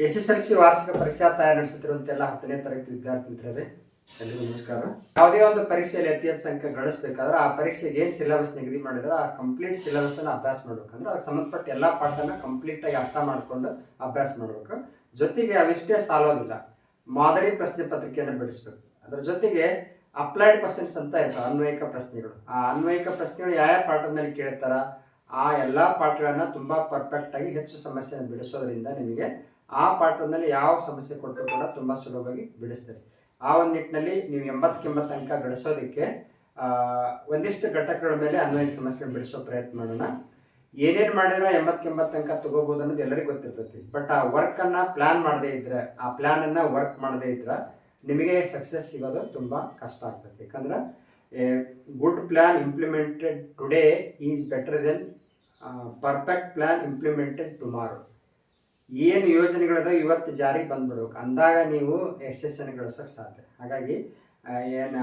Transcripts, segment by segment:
SSLC ವಾರ್ಷಿಕ ಪರೀಕ್ಷಾ ತಯಾರಿ ನಡೆಸುತ್ತಿರುವಂತೆಲ್ಲ 10ನೇ ತರಗತಿ ವಿದ್ಯಾರ್ಥಿ ಮಿತ್ರರೇ, ಎಲ್ಲರಿಗೂ ನಮಸ್ಕಾರ. ಯಾವುದೇ ಒಂದು ಪರೀಕ್ಷೆಯಲ್ಲಿ ಅತಿ ಹೆಚ್ಚು ಅಂಕ ಗಳಿಸಬೇಕಾದ್ರೆ ಆ ಪರೀಕ್ಷೆಗೆ ಏನು ಸಿಲೆಬಸ್ ನಿಗದಿ ಮಾಡಿದ್ರೆ ಆ ಕಂಪ್ಲೀಟ್ ಸಿಲೆಬಸ್ ಅನ್ನು ಅಭ್ಯಾಸ ಮಾಡ್ಬೇಕಂದ್ರೆ ಅದಕ್ಕೆ ಸಂಬಂಧಪಟ್ಟ ಎಲ್ಲ ಪಾಠನ ಕಂಪ್ಲೀಟ್ ಆಗಿ ಅರ್ಥ ಮಾಡ್ಕೊಂಡು ಅಭ್ಯಾಸ ಮಾಡ್ಬೇಕು. ಜೊತೆಗೆ ಅವಿಷ್ಟೇ ಸಾಲೋದಿಲ್ಲ, ಮಾದರಿ ಪ್ರಶ್ನೆ ಪತ್ರಿಕೆಯನ್ನು ಬಿಡಿಸ್ಬೇಕು. ಅದರ ಜೊತೆಗೆ ಅಪ್ಲೈಡ್ ಕ್ವಶನ್ಸ್ ಅಂತ ಇರ್ತಾವೆ, ಅನ್ವಯಿಕ ಪ್ರಶ್ನೆಗಳು. ಆ ಅನ್ವಯಿಕ ಪ್ರಶ್ನೆಗಳು ಯಾವ ಪಾಠದ ಮೇಲೆ ಕೇಳ್ತಾರ ಆ ಎಲ್ಲ ಪಾಠಗಳನ್ನ ತುಂಬಾ ಪರ್ಫೆಕ್ಟ್ ಆಗಿ ಹೆಚ್ಚು ಸಮಸ್ಯೆಯನ್ನು ಬಿಡಿಸೋದ್ರಿಂದ ನಿಮಗೆ ಆ ಪಾಠದ ಮೇಲೆ ಯಾವ ಸಮಸ್ಯೆ ಕೊಟ್ಟರು ಕೂಡ ತುಂಬ ಸುಲಭವಾಗಿ ಬಿಡಿಸ್ತೇವೆ. ಆ ಒಂದು ನಿಟ್ಟಿನಲ್ಲಿ ನೀವು 80 ಅಂಕ ಗಳಿಸೋದಕ್ಕೆ ಒಂದಿಷ್ಟು ಘಟಕಗಳ ಮೇಲೆ ಅನ್ವಯಿಕ ಸಮಸ್ಯೆ ಬಿಡಿಸೋ ಪ್ರಯತ್ನ ಮಾಡೋಣ. ಏನೇನು ಮಾಡಿದ್ರೆ 80 ಅಂಕ ತಗೋಬಹುದು ಅನ್ನೋದು ಎಲ್ಲರಿಗೂ ಗೊತ್ತಿರ್ತೈತಿ. ಬಟ್ ಆ ವರ್ಕನ್ನು ಪ್ಲ್ಯಾನ್ ಮಾಡದೇ ಇದ್ರೆ, ಆ ಪ್ಲ್ಯಾನನ್ನು ವರ್ಕ್ ಮಾಡದೇ ಇದ್ರೆ ನಿಮಗೆ ಸಕ್ಸಸ್ ಸಿಗೋದು ತುಂಬ ಕಷ್ಟ ಆಗ್ತದೆ. ಯಾಕಂದ್ರೆ good plan implemented today is better than perfect plan implemented tomorrow. ಏನು ಯೋಜನೆಗಳದ ಇವತ್ತು ಜಾರಿಗೆ ಬಂದ್ಬಿಡ್ಬೇಕು ಅಂದಾಗ ನೀವು ಯಶಸ್ಸನ್ನು ಗಳಿಸೋಕೆ ಸಾಧ್ಯ. ಹಾಗಾಗಿ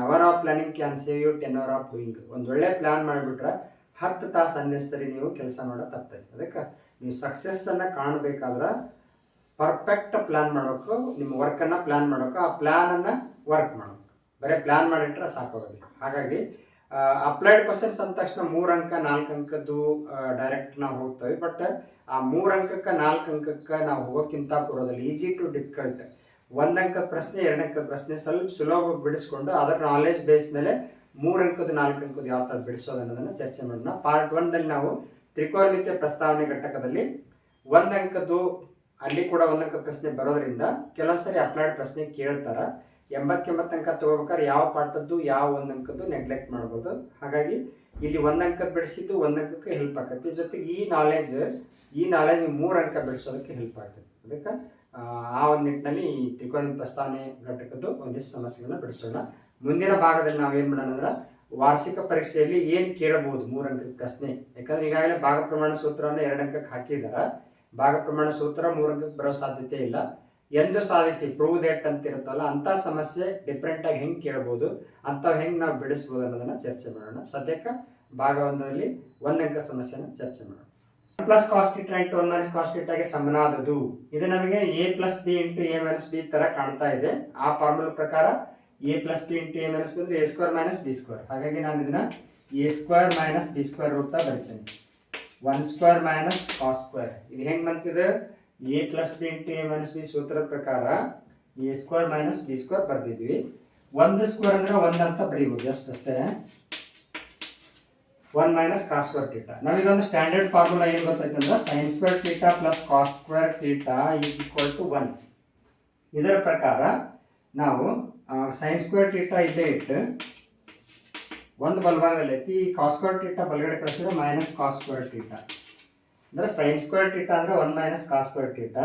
hour of planning can save you 10 hours of doing. ಒಂದು ಒಳ್ಳೆ ಪ್ಲ್ಯಾನ್ ಮಾಡಿಬಿಟ್ರೆ 10 ತಾಸು ಅನ್ನೆಸರಿ ನೀವು ಕೆಲಸ ಮಾಡೋದು ತಪ್ತೈತೆ. ಅದಕ್ಕೆ ನೀವು ಸಕ್ಸಸ್ಸನ್ನು ಕಾಣಬೇಕಾದ್ರೆ ಪರ್ಫೆಕ್ಟ್ ಪ್ಲ್ಯಾನ್ ಮಾಡಬೇಕು. ನಿಮ್ಮ ವರ್ಕನ್ನು ಪ್ಲ್ಯಾನ್ ಮಾಡಬೇಕು, ಆ ಪ್ಲ್ಯಾನನ್ನು ವರ್ಕ್ ಮಾಡಬೇಕು. ಬರೀ ಪ್ಲ್ಯಾನ್ ಮಾಡಿಟ್ರೆ ಸಾಕಾಗೋದಿಲ್ಲ. ಹಾಗಾಗಿ ಅಪ್ಲೈಡ್ ಕ್ವಶನ್ಸ್ ಅಂದ ತಕ್ಷಣ 3 ಅಂಕ 4 ಅಂಕದ್ದು ಡೈರೆಕ್ಟ್ ನಾವು ಹೋಗ್ತೇವೆ. ಬಟ್ ಆ 3 ಅಂಕಕ್ಕೆ 4 ಅಂಕಕ್ಕೆ ನಾವು ಹೋಗೋಕ್ಕಿಂತ ಕೊಡೋದಿಲ್ಲ. Easy to difficult. 1 ಅಂಕದ ಪ್ರಶ್ನೆ 2 ಅಂಕದ ಪ್ರಶ್ನೆ ಸ್ವಲ್ಪ ಸುಲಭವಾಗಿ ಬಿಡಿಸ್ಕೊಂಡು ಅದರ ನಾಲೆಜ್ ಬೇಸ್ ಮೇಲೆ 3 ಅಂಕದ್ದು 4 ಅಂಕದ್ದು ಯಾವ ಥರ ಬಿಡಿಸೋದು ಅನ್ನೋದನ್ನು ಚರ್ಚೆ ಮಾಡೋಣ. ಪಾರ್ಟ್ 1ದಲ್ಲಿ ನಾವು ತ್ರಿಕೋನಮಿತಿಯ ಪ್ರಸ್ತಾವನೆ ಘಟಕದಲ್ಲಿ 1 ಅಂಕದ್ದು ಅಲ್ಲಿ ಕೂಡ 1 ಅಂಕದ ಪ್ರಶ್ನೆ ಬರೋದ್ರಿಂದ ಕೆಲವೊಂದ್ಸರಿ ಅಪ್ಲೈಡ್ ಪ್ರಶ್ನೆ ಕೇಳ್ತಾರೆ. 80 ಅಂಕ ತಗೋಬೇಕಾದ್ರೆ ಯಾವ ಪಾಠದ್ದು ಯಾವ 1 ಅಂಕದ್ದು ನೆಗ್ಲೆಕ್ಟ್ ಮಾಡ್ಬೋದು. ಹಾಗಾಗಿ ಇಲ್ಲಿ 1 ಅಂಕದ ಬಿಡಿಸಿದ್ದು 1 ಅಂಕಕ್ಕೆ ಹೆಲ್ಪ್ ಆಗ್ತೈತಿ. ಜೊತೆಗೆ ಈ ನಾಲೆಜ್ 3 ಅಂಕ ಬಿಡಿಸೋದಕ್ಕೆ ಹೆಲ್ಪ್ ಆಗ್ತೈತಿ. ಅದಕ್ಕೆ ಆ ಒಂದು ನಿಟ್ಟಿನಲ್ಲಿ ಈ ತ್ರಿಕೋನ ಪ್ರಸ್ತಾವನೆ ಘಟಕದ್ದು ಒಂದಿಷ್ಟು ಸಮಸ್ಯೆಗಳನ್ನ ಬಿಡಿಸೋಣ. ಮುಂದಿನ ಭಾಗದಲ್ಲಿ ನಾವೇನು ಮಾಡೋಣ ಅಂದ್ರೆ ವಾರ್ಷಿಕ ಪರೀಕ್ಷೆಯಲ್ಲಿ ಏನು ಕೇಳಬಹುದು 3 ಅಂಕದ ಪ್ರಶ್ನೆ. ಯಾಕಂದ್ರೆ ಈಗಾಗಲೇ ಭಾಗ ಪ್ರಮಾಣ ಸೂತ್ರವನ್ನು 2 ಅಂಕಕ್ಕೆ ಹಾಕಿದ್ದಾರೆ. ಭಾಗ ಪ್ರಮಾಣ ಸೂತ್ರ 3 ಅಂಕಕ್ಕೆ ಬರೋ ಸಾಧ್ಯತೆ ಇಲ್ಲ. ಎಂದು ಸಾಧಿಸಿ ಪ್ರೂವ್ ದಟ್ ಅಂತ ಇರುತ್ತಲ್ಲ, ಅಂಥ ಸಮಸ್ಯೆ ಡಿಫ್ರೆಂಟ್ ಆಗಿ ಹೆಂಗೆ ಕೇಳ್ಬೋದು, ಅಂಥವು ಹೆಂಗೆ ನಾವು ಬಿಡಿಸ್ಬೋದು ಅನ್ನೋದನ್ನ ಚರ್ಚೆ ಮಾಡೋಣ. ಸದ್ಯಕ್ಕೆ ಭಾಗ 1ರಲ್ಲಿ 1 ಅಂಕ ಸಮಸ್ಯೆನ ಚರ್ಚೆ ಮಾಡೋಣ. Plus cos theta into 1 minus cos ಥೀಟಾಗೆ ಸಮನಾದದು. ಇದು ನಮಗೆ a plus B into a minus B ತರ ಕಾಣ್ತಾ ಇದೆ. ಆ ಫಾರ್ಮುಲಾ ಪ್ರಕಾರ a plus B into a minus B ಅಂದ್ರೆ a square minus B square. ಹಾಗಾಗಿ ನಾನು ಇದನ್ನ a square minus B square ರೂಪ ಬರೀತೇನೆ. 1 ಸ್ಕ್ವೇರ್ ಮೈನಸ್ ಕಾಸ್ ಸ್ಕ್ವೇರ್. ಇದು ಹೆಂಗೆ ಬಂತಿದೆ? a plus B into a minus B ಸೂತ್ರದ ಪ್ರಕಾರ a square minus B square ಬರ್ದಿದ್ವಿ. 1 ಸ್ಕ್ವೇರ್ ಅಂದ್ರೆ 1 ಅಂತ ಬರೀಬಹುದು ಅಷ್ಟೇ. 1 ಮೈನಸ್ ಕಾಸ್ ಸ್ಕ್ವೇರ್ ಥೀಟಾ. ನಾವೀಗ ಒಂದು ಸ್ಟ್ಯಾಂಡರ್ಡ್ ಫಾರ್ಮುಲಾ ಏನು ಗೊತ್ತೈತೆ ಅಂದ್ರೆ sin square theta plus cos square theta is equal to 1. ಇದರ ಪ್ರಕಾರ ನಾವು sin ಸ್ಕ್ವೇರ್ ಥೀಟಾ ಇಲ್ಲೇ ಇಟ್ಟು 1 ಬಲಭಾಗದಲ್ಲಿ ಐತಿ, ಕಾಸ್ ಸ್ಕ್ವೇರ್ ಥೀಟಾ ಬಲಗಡೆ ಕಳಿಸಿದ್ರೆ ಮೈನಸ್ ಕಾಸ್ ಸ್ಕ್ವೇರ್ ಥೀಟಾ ಅಂದ್ರೆ sin ಸ್ಕ್ವೇರ್ ಥೀಟಾ ಅಂದ್ರೆ 1 ಮೈನಸ್ ಕಾಸ್ ಸ್ಕ್ವೇರ್ ಥೀಟಾ,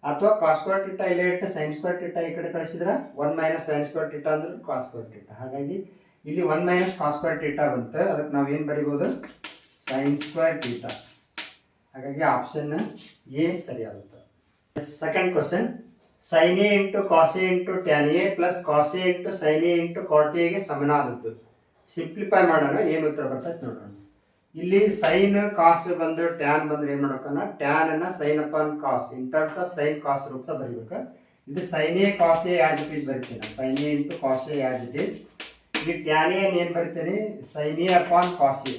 ಅಥವಾ ಕಾಸ್ ಸ್ಕ್ವೇರ್ ಥೀಟಾ ಇಲ್ಲೇ ಇಟ್ಟು sin ಸ್ಕ್ವೇರ್ ಥೀಟಾ ಈ ಕಡೆ ಕಳಿಸಿದ್ರೆ 1 ಮೈನಸ್ sin ಸ್ಕ್ವೇರ್ ಥೀಟಾ ಅಂದ್ರೆ ಕಾಸ್ ಸ್ಕ್ವೇರ್ ಥೀಟಾ. ಹಾಗಾಗಿ ಇಲ್ಲಿ 1 ಮೈನಸ್ ಕಾಸ್ ಸ್ಕ್ವೇರ್ ಥೀಟಾ ಬಂತು. ಅದಕ್ಕೆ ನಾವು ಏನು ಬರಿಬೋದು? sin square theta. ಹಾಗಾಗಿ ಆಪ್ಷನ್ ಎ ಸರಿಯಾಗುತ್ತೆ. Second question, sin a into cos A into tan A plus cos A into sin A into cot ಎಗೆ ಸಮನಾದದ್ದು. ಸಿಂಪ್ಲಿಫೈ ಮಾಡೋಣ, ಏನು ಉತ್ತರ ಬರ್ತೈತೆ ನೋಡೋಣ. ಇಲ್ಲಿ ಸೈನ್ ಕಾಸ್ ಬಂದು ಟ್ಯಾನ್ ಬಂದ್ರೆ ಏನು ಮಾಡೋಕನ್ನ ಟ್ಯಾನ್ ಅನ್ನ sine upon cos in terms of sine cos ರೂಪ ಬರೀಬೇಕು. ಇದು sine A cos A as it is ಬರಿತೇನೆ, sine A into cos A as it is. ಇಲ್ಲಿ ಟ್ಯಾನ್ ಎ ಏನು ಬರಿತೇನೆ? Sine A upon cos A.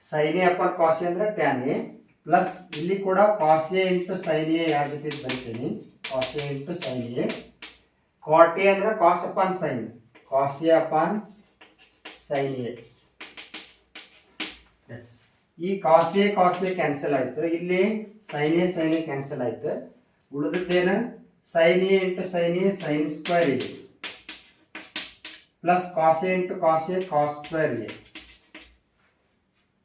Sine A upon cos A ಅಂದ್ರೆ tan A plus ಇಲ್ಲಿ ಕೂಡ cos A into sine A as it is ಬರಿತೇನೆ, cos A into sine A. Cot A ಅಂದ್ರೆ cos upon sine, cos A upon sine A. Yes, ಈ cos A cancel ಆಯ್ತು. ಇಲ್ಲಿ sign A cancel ಆಯ್ತು. ಉಳಿದದ್ದೇನು? Sine A into sine A sine square A plus cos A into cos A cos square A.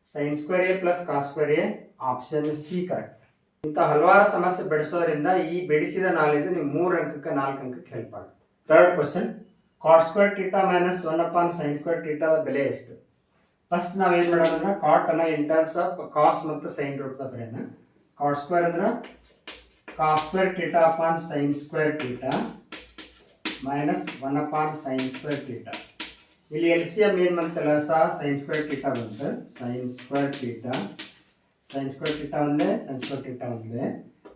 Sine square A plus cos square A, option C correct. ಇಂಥ ಹಲವಾರು ಸಮಸ್ಯೆ ಬಿಡಿಸೋದ್ರಿಂದ ಈ ಬಿಡಿಸಿದ ನಾಲೆಜ್ ನೀವು 3 ಅಂಕಕ್ಕೆ 4 ಅಂಕಕ್ಕೆ ಹೆಲ್ಪ್ ಆಗುತ್ತೆ. Third question, cot square theta minus 1 upon sine square ಥೀಟಾದ ಬೆಲೆ ಎಷ್ಟು? ಫಸ್ಟ್ ನಾವು ಏನು ಮಾಡೋದಂದ್ರೆ ಕಾಟ್ ಅನ್ನ ಇನ್ ಟರ್ಮ್ಸ್ ಆಫ್ ಕಾಸ್ ಮತ್ತು ಸೈನ್ ರೂಪದ ಬರೆಯೋಣ. ಕಾಟ್ ಸ್ಕ್ವೇರ್ ಅಂದ್ರೆ cos square theta upon sine square theta minus 1 upon sine square theta. ಇಲ್ಲಿ LCM ಏನು ಬಂತಲ್ಲ ಸಹ ಸೈನ್ ಸ್ಕ್ವೇರ್ ಥೀಟಾ ಬಂತು. Sine square theta sine square theta ಒಂದೇ, ಸೈನ್ ಸ್ಕ್ವೇರ್ ಟೀಟಾ ಒಂದೇ.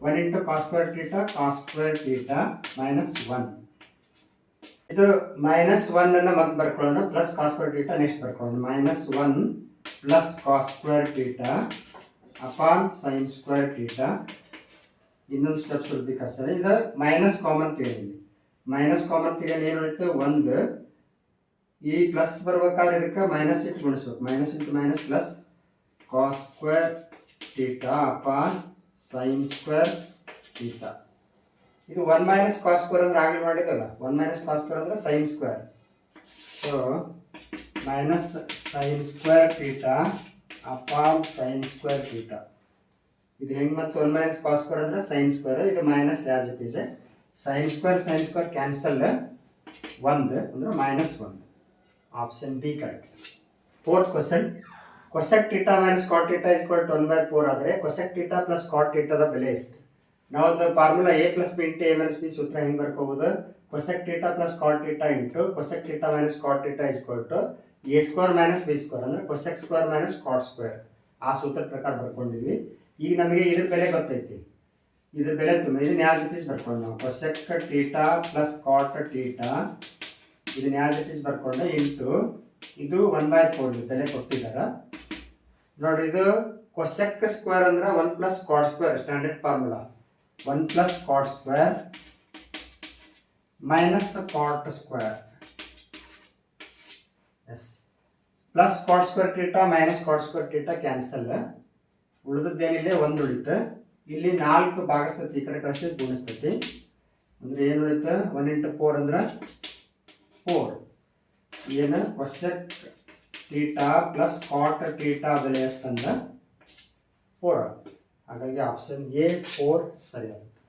1 into cos square theta, cos square theta minus 1. ಇದು minus 1 ಅನ್ನು ಮತ್ತೆ ಬರ್ಕೊಳ್ಳೋಣ, plus cos square theta next ಬರ್ಕೊಳ್ಳೋಣ. Minus 1 plus cos square theta upon sine square theta. ಇನ್ನೊಂದು step ಸುಲ್ಬೇಕಾರೆ sir, ಇದು minus common ತೆಗೆದಿದೆ. Minus common ತೆಗೆದು ಏನು ಉಳಿತು? 1. ಈ ಪ್ಲಸ್ ಬರ್ಬೇಕಾದ್ರೆ ಇದಕ್ಕೆ ಮೈನಸ್ ಇಟ್ಟು ಗುಣಿಸ್ಬೇಕು. Minus into minus plus cos square theta upon sine square theta. ಇದು 1 ಮೈನಸ್ ಕಾಸ್ ಸ್ಕ್ವೇರ್ ಅಂದ್ರೆ ಆಗಲಿ ಮಾಡಿದಲ್ಲ, 1 ಮೈನಸ್ ಕಾಸ್ ಸ್ಕ್ವೇರ್ ಅಂದ್ರೆ sine square. So minus sine square theta upon sine square theta. ಇದು ಹೆಂಗೆ ಮತ್ತು 1 ಮೈನಸ್ ಕಾಸ್ ಸ್ಕ್ವೇರ್ ಅಂದ್ರೆ sine square, ಇದು minus as it is. Sine square cancel, 1 ಅಂದ್ರೆ minus 1. Option B correct. Fourth question, cosec theta minus cot theta is equal to 1/4 ಆದರೆ cosec theta plus cot ಟೀಟಾದ ಬೆಲೆ ಎಷ್ಟು? ನಾವು ಒಂದು formula a plus B into a minus B ಸೂತ್ರ ಹೆಂಗೆ ಬರ್ಕೋಬೋದು? Cosec theta plus cot theta into cosec theta minus cot theta is equal to a square minus B square ಅಂದರೆ cosec square minus cot square. ಆ ಸೂತ್ರದ ಪ್ರಕಾರ ಬರ್ಕೊಂಡಿದ್ವಿ. ಈಗ ನಮಗೆ ಇದ್ರ ಬೆಲೆ ಗೊತ್ತೈತಿ, ಇದ್ರ ಬೆಲೆ ತುಂಬ. ಇದನ್ನ ಯಾವ ರೀತಿ ಬರ್ಕೊಂಡು ನಾವು cosec theta plus cot theta, ಇದನ್ನ ಯಾವ ರೀತಿ ಬರ್ಕೊಂಡೆ ಇಂಟು ಇದು 1/4 ಬೆಲೆ ಕೊಟ್ಟಿದ್ದಾರೆ ನೋಡಿ. ಇದು ಕೊಸೆಕ್ ಸ್ಕ್ವೇರ್ ಅಂದ್ರೆ 1 plus cot square, standard formula. 1 plus cot square minus cot square, yes, plus cot square theta minus cot square theta cancel. ಉಳಿದದ್ದೇನಿದೆ 1 ಉಳಿತು. ಇಲ್ಲಿ 4 ಭಾಗಿಸ್ತೈತಿ, ಈ ಕಡೆ ಕಳಿಸಿ ಗುಣಿಸ್ತೈತಿ. ಅಂದ್ರೆ ಏನು ಉಳಿತು? 1 ಇಂಟು 4 ಅಂದ್ರೆ 4. ಏನು cosec theta plus cot theta ಬೆಲೆ ಎಷ್ಟಂದ್ರೆ 4. ಹಾಗಾಗಿ ಆಪ್ಷನ್ ಎ 4 ಸರಿಯಾಗುತ್ತೆ.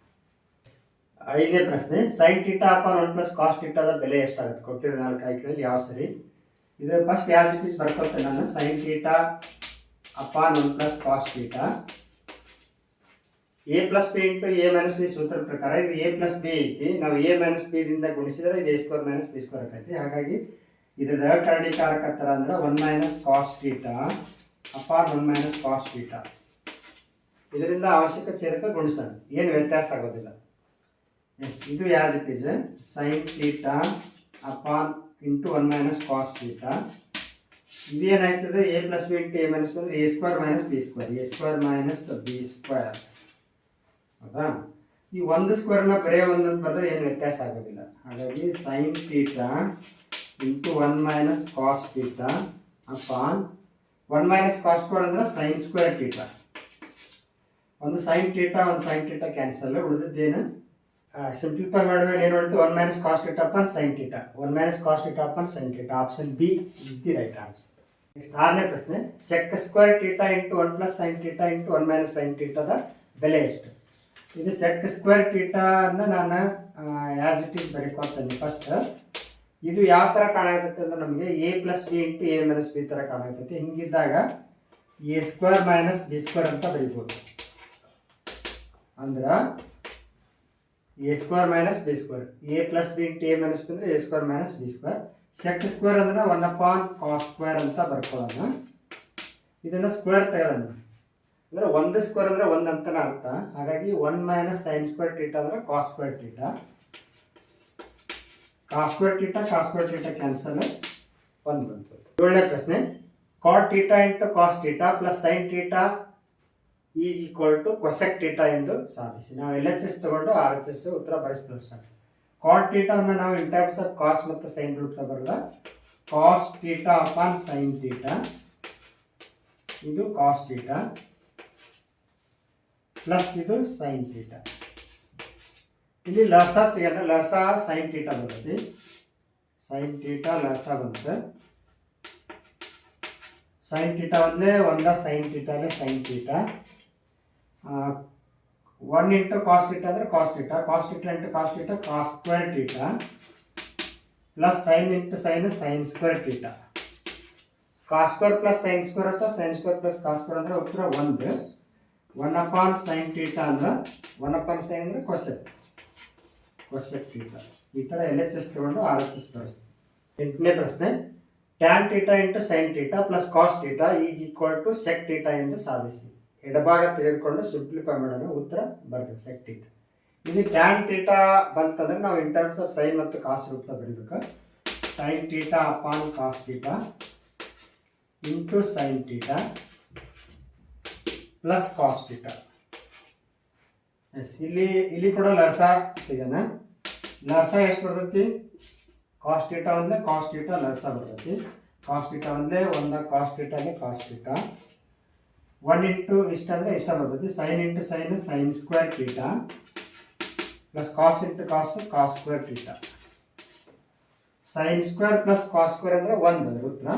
5ನೇ ಪ್ರಶ್ನೆ, sine theta upon 1 plus cos ಟೀಟಾದ ಬೆಲೆ ಎಷ್ಟಾಗುತ್ತೆ? ಕೊಟ್ಟಿರೋ 4 ಆಯ್ಕೆಗಳಲ್ಲಿ ಯಾವ ಸರಿ? ಇದು ಫಸ್ಟ್ ಯಾಸ್ ಇಟ್ ಈಸ್ ಬರ್ಕೊಳ್ತೇನೆ ನಾನು. Sine theta upon 1 plus cos theta, a plus B into a minus B ಸೂತ್ರದ ಪ್ರಕಾರ ಇದು a ಪ್ಲಸ್ ಬಿ ಐತಿ. ನಾವು a ಮೈನಸ್ ಬಿ ದಿಂದ ಗುಣಿಸಿದ್ರೆ ಇದು a square minus B square ಆಕೈತಿ. ಹಾಗಾಗಿ ಇದ್ರ ಕರ್ಣೀಕಾರಕ ಥರ ಅಂದ್ರೆ 1 minus cos theta upon 1 minus cos theta. ಇದರಿಂದ ಅವಶ್ಯಕ ಛೇದಕ ಗುಣಿಸೋಣ, ಏನು ವ್ಯತ್ಯಾಸ ಆಗೋದಿಲ್ಲ. ಎಸ್, ಇದು as it is sine theta upon into 1 minus cos theta. ಇದು ಏನಾಗ್ತದೆ? a plus B into a minus B ಅಂದರೆ a square minus B square, a square minus B square. ಹೌದಾ? ಈ 1 ಸ್ಕ್ವೇರ್ನ ಬರೀ 1 ಅಂತ ಬರೆದ್ರೆ ಏನು ವ್ಯತ್ಯಾಸ ಆಗೋದಿಲ್ಲ. ಹಾಗಾಗಿ sine theta into 1 minus cos theta upon 1 minus cos square ಅಂದ್ರೆ ಸೈನ್ ಸ್ಕ್ವೇರ್ ಟೀಟಾ. ಒಂದು ಸೈನ್ ಟೀಟಾ ಕ್ಯಾನ್ಸಲ್. ಉಳಿದಿದ್ದೇನು ಸಿಂಪ್ಲಿಫೈ ಮಾಡಿದ್ರೆ ಏನು ಉಳಿತು? 1 minus cos theta upon sine theta, 1 minus cos theta upon sine theta. Option B is the right answer. Next 6ನೇ ಪ್ರಶ್ನೆ, sec square theta into 1 plus sine theta into 1 minus sine ಟೀಟಾದ ಬೆಲೆ ಎಷ್ಟು? ಇದು ಸೆಕ್ ಸ್ಕ್ವೇರ್ ಟೀಟಾ ಅನ್ನ ನಾನು as it is ಬರೀಕೊಳ್ತೇನೆ. First ಇದು ಯಾವ ಥರ ಕಾಣಾಗುತ್ತೆ ಅಂದ್ರೆ ನಮಗೆ a plus B into a minus B ಥರ ಕಾಣಾಗುತ್ತೆ. ಹಿಂಗಿದ್ದಾಗ a square minus B square ಅಂತ ಬರೀಬೋದು. ಅಂದ್ರೆ a square minus B square, a plus B into a minus B ಅಂದರೆ a square minus B square. Sec square ಅಂದ್ರೆ 1 upon cos square ಅಂತ ಬರ್ಕೊಳ್ಳೋಣ. ಇದನ್ನು square ತೆಗೆಯೋಣ ಅಂದ್ರೆ 1 square ಅಂದ್ರೆ 1 ಅಂತನ ಅರ್ಥ. ಹಾಗಾಗಿ 1 ಮೈನಸ್ ಸೈನ್ ಸ್ಕ್ವೇರ್ ಟೀಟಾ ಅಂದ್ರೆ cos square theta. Cos square theta cancel, 1 ಬಂತು. 7ನೇ ಪ್ರಶ್ನೆ, cot theta into cos theta plus sine theta is equal to cosec theta ಎಂದು ಸಾಧಿಸಿ. ನಾವು LHS ತಗೊಂಡು RHS ಉತ್ತರ ಬರೆಸಿ ತೋರಿಸೋಣ. ಕಾಟ್ ಟೀಟಾವನ್ನು ನಾವು ಇನ್ ಟೈಪ್ಸ್ ಆಫ್ ಕಾಸ್ ಮತ್ತು ಸೈನ್ ರೂಪದ ಬರಲ್ಲ. Cos theta upon sine theta, ಇದು ಕಾಸ್ ಟೀಟಾ ಪ್ಲಸ್ ಇದು ಸೈನ್ ಟೀಟಾ. ಇಲ್ಲಿ ಲಸ ತೆಗೆದ ಲಸ ಸೈನ್ ಟೀಟಾ ಬರುತ್ತೆ. ಸೈನ್ ಟೀಟಾ ಲಸ ಬಂತು. ಸೈನ್ ಟೀಟಾ ಒಂದೇ ಒಂದ ಸೈನ್ ಟೀಟಾಲೆ sine theta. 1 into cos theta ಅಂದರೆ cos theta into cos theta cos square theta plus sine into sine sine square theta. Cos square plus sine square ಅಥವಾ sine square plus cos square ಅಂದರೆ ಉತ್ತರ 1. 1 upon sine theta ಅಂದ್ರೆ 1 upon sine ಅಂದರೆ cosec theta. ಈ ಥರ LHS ತಗೊಂಡು RHS ತೋರಿಸ್ತೀವಿ. 8ನೇ ಪ್ರಶ್ನೆ, tan theta into sine theta plus cos theta is equal to sec theta ಎಂದು ಸಾಧಿಸಿ. ಎಡಭಾಗ ತೆಗೆದುಕೊಂಡು ಸಿಂಪ್ಲಿಫೈ ಮಾಡೋಣ, ಉತ್ತರ ಬರ್ತದೆ sec θ. ಇಲ್ಲಿ tan θ ಬಂತಂದ್ರೆ ನಾವು ಇನ್ ಟರ್ಮ್ಸ್ ಆಫ್ ಸೈನ್ ಮತ್ತು ಕಾಸ್ ರೂಪ ಬರೀಬೇಕು. sin θ ಅಪಾನ್ ಕಾಸ್ θ ಇಂಟು sin θ ಪ್ಲಸ್ ಕಾಸ್ θ. ಇಲ್ಲಿ ಕೂಡ ಲಸ ತೆಗೆನ, ಲಸ ಎಷ್ಟು ಬರ್ತೈತಿ? ಕಾಸ್ θ ಒಂದೇ ಕಾಸ್ θ ಲಸ ಬರ್ತೈತಿ. ಕಾಸ್ θ ಒಂದೇ ಒಂದ ಕಾಸ್ θ ಕಾಸ್ θ 1 ಇಂಟು ಇಷ್ಟ ಅಂದರೆ ಇಷ್ಟ ಬರ್ತೈತಿ. Sine into sine sine square θ plus cos into cos cos square θ. Sine square plus cos square ಅಂದರೆ 1 ಅದರ ಉತ್ತರ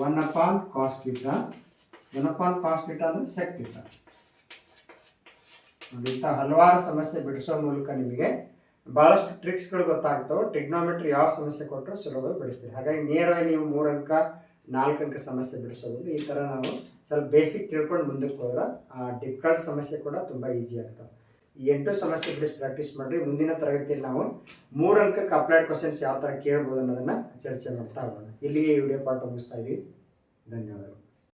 1 ಅಪಾನ್ ಕಾಸ್ θ 1 ಅಪಾನ್ ಕಾಸ್ θ ಅಂದರೆ sec θ. ಇಂಥ ಹಲವಾರು ಸಮಸ್ಯೆ ಬಿಡಿಸೋ ಮೂಲಕ ನಿಮಗೆ ಬಹಳಷ್ಟು ಟ್ರಿಕ್ಸ್ಗಳು ಗೊತ್ತಾಗ್ತವೆ. ಟ್ರಿಗ್ನೋಮೆಟ್ರಿ ಯಾವ ಸಮಸ್ಯೆ ಕೊಟ್ಟರು ಸುಲಭವಾಗಿ ಬಿಡಿಸ್ತೀರಿ. ಹಾಗಾಗಿ ನೇರವಾಗಿ ನೀವು 3 ಅಂಕ 4 ಅಂಕ ಸಮಸ್ಯೆ ಬಿಡಿಸೋದು. ಈ ಥರ ನಾವು ಸ್ವಲ್ಪ ಬೇಸಿಕ್ ತಿಳ್ಕೊಂಡು ಮುಂದಕ್ಕೆ ಹೋದ್ರೆ ಆ ಡಿಫಿಕಲ್ಟ್ ಸಮಸ್ಯೆ ಕೂಡ ತುಂಬ ಈಸಿ ಆಗ್ತವೆ. ಈ 8 ಸಮಸ್ಯೆ ಬಿಡಿಸಿ ಪ್ರಾಕ್ಟೀಸ್ ಮಾಡಿರಿ. ಮುಂದಿನ ತರಗತಿಯಲ್ಲಿ ನಾವು 3 ಅಂಕಕ್ಕೆ ಅಪ್ಲೈಡ್ ಕ್ವಶನ್ಸ್ ಯಾವ ಥರ ಕೇಳ್ಬೋದು ಅನ್ನೋದನ್ನು ಚರ್ಚೆ ಮಾಡ್ತಾ ಹೋಗೋಣ. ಇಲ್ಲಿಗೆ ಈ ವಿಡಿಯೋ ಪಾಠ ಮುಗಿಸ್ತಾ ಇದ್ದೀವಿ. ಧನ್ಯವಾದಗಳು.